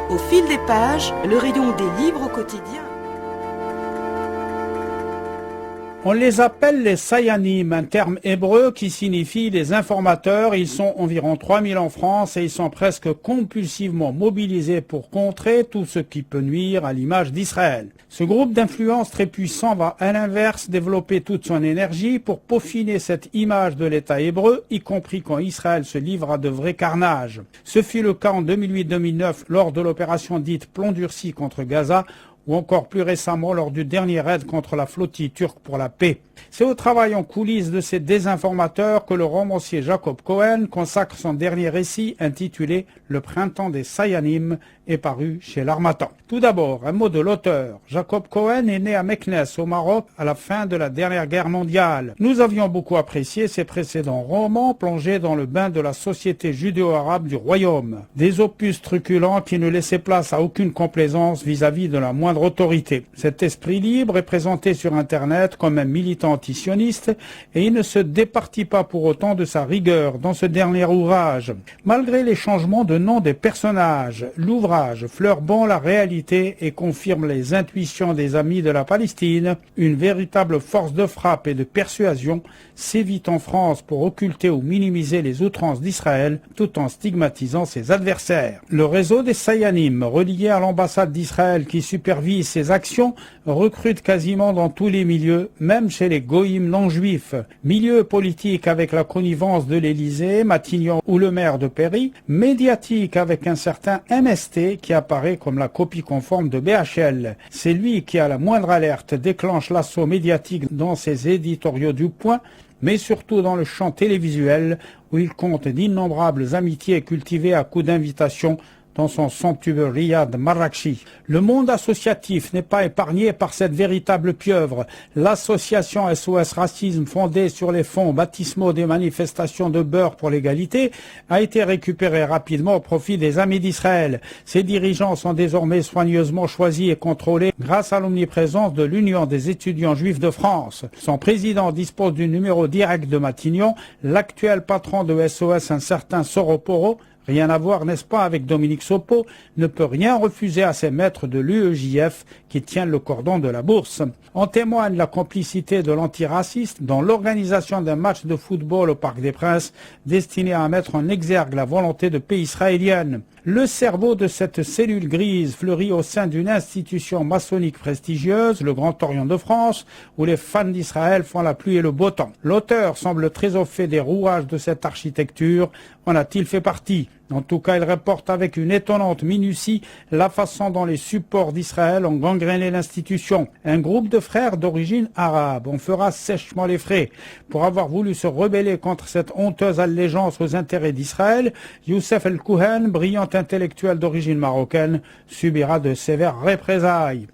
Au fil des pages, le rayon des livres au quotidien. On les appelle les Sayanim, un terme hébreu qui signifie les informateurs. Ils sont environ 3000 en France et ils sont presque compulsivement mobilisés pour contrer tout ce qui peut nuire à l'image d'Israël. Ce groupe d'influence très puissant va à l'inverse développer toute son énergie pour peaufiner cette image de l'État hébreu, y compris quand Israël se livre à de vrais carnages. Ce fut le cas en 2008-2009 lors de l'opération dite Plomb durci contre Gaza, ou encore plus récemment lors du dernier raid contre la flottille turque pour la paix. C'est au travail en coulisses de ces désinformateurs que le romancier Jacob Cohen consacre son dernier récit intitulé « Le printemps des Sayanim » est paru chez l'Harmattan. Tout d'abord, un mot de l'auteur. Jacob Cohen est né à Meknes, au Maroc, à la fin de la dernière guerre mondiale. Nous avions beaucoup apprécié ses précédents romans plongés dans le bain de la société judéo-arabe du royaume. Des opus truculents qui ne laissaient place à aucune complaisance vis-à-vis de la moindre autorité. Cet esprit libre est présenté sur Internet comme un militant antisioniste et il ne se départit pas pour autant de sa rigueur dans ce dernier ouvrage. Malgré les changements de nom des personnages, l'ouvrage fleure bon la réalité et confirme les intuitions des amis de la Palestine. Une véritable force de frappe et de persuasion sévit en France pour occulter ou minimiser les outrances d'Israël tout en stigmatisant ses adversaires. Le réseau des Sayanim, relié à l'ambassade d'Israël qui supervise ses actions, recrute quasiment dans tous les milieux, même chez les goïms non-juifs. Milieu politique avec la connivence de l'Élysée, Matignon ou le maire de Paris, médiatique avec un certain MST qui apparaît comme la copie conforme de BHL. C'est lui qui, à la moindre alerte, déclenche l'assaut médiatique dans ses éditoriaux du Point, mais surtout dans le champ télévisuel où il compte d'innombrables amitiés cultivées à coups d'invitations dans son somptueux Riyad Marrakchi. Le monde associatif n'est pas épargné par cette véritable pieuvre. L'association SOS Racisme, fondée sur les fonds baptismaux des manifestations de Beurre pour l'égalité, a été récupérée rapidement au profit des Amis d'Israël. Ses dirigeants sont désormais soigneusement choisis et contrôlés grâce à l'omniprésence de l'Union des étudiants juifs de France. Son président dispose du numéro direct de Matignon. L'actuel patron de SOS, un certain Soroporo, rien à voir, n'est-ce pas, avec Dominique Sopo, ne peut rien refuser à ses maîtres de l'UEJF qui tiennent le cordon de la bourse. En témoigne la complicité de l'antiraciste dans l'organisation d'un match de football au Parc des Princes destiné à mettre en exergue la volonté de paix israélienne. Le cerveau de cette cellule grise fleurit au sein d'une institution maçonnique prestigieuse, le Grand Orient de France, où les fans d'Israël font la pluie et le beau temps. L'auteur semble très au fait des rouages de cette architecture. En a-t-il fait partie ? En tout cas, il reporte avec une étonnante minutie la façon dont les supports d'Israël ont gangréné l'institution. Un groupe de frères d'origine arabe en fera sèchement les frais. Pour avoir voulu se rebeller contre cette honteuse allégeance aux intérêts d'Israël, Youssef El-Kouhen, brillant intellectuel d'origine marocaine, subira de sévères représailles.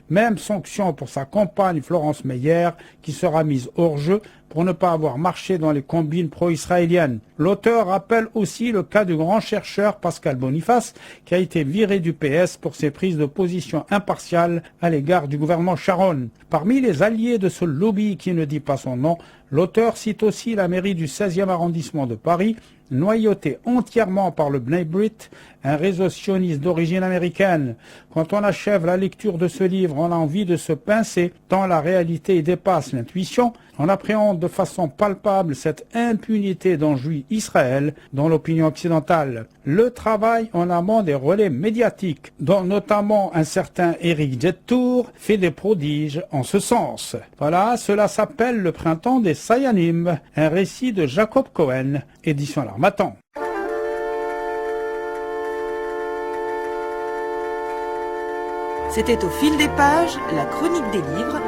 Même sanction pour sa compagne Florence Meyer, qui sera mise hors jeu pour ne pas avoir marché dans les combines pro-israéliennes. L'auteur rappelle aussi le cas du grand chercheur Pascal Boniface, qui a été viré du PS pour ses prises de position impartiales à l'égard du gouvernement Sharon. Parmi les alliés de ce lobby qui ne dit pas son nom, l'auteur cite aussi la mairie du 16e arrondissement de Paris, noyautée entièrement par le Bnei Brit, un réseau sioniste d'origine américaine. Quand on achève la lecture de ce livre, on a envie de se pincer, tant la réalité y dépasse l'intuition. On appréhende de façon palpable cette impunité dont jouit Israël dans l'opinion occidentale. Le travail en amont des relais médiatiques, dont notamment un certain Éric Jettour, fait des prodiges en ce sens. Voilà, cela s'appelle Le printemps des Sayanim, un récit de Jacob Cohen, édition l'Harmattan. C'était Au fil des pages, la chronique des livres,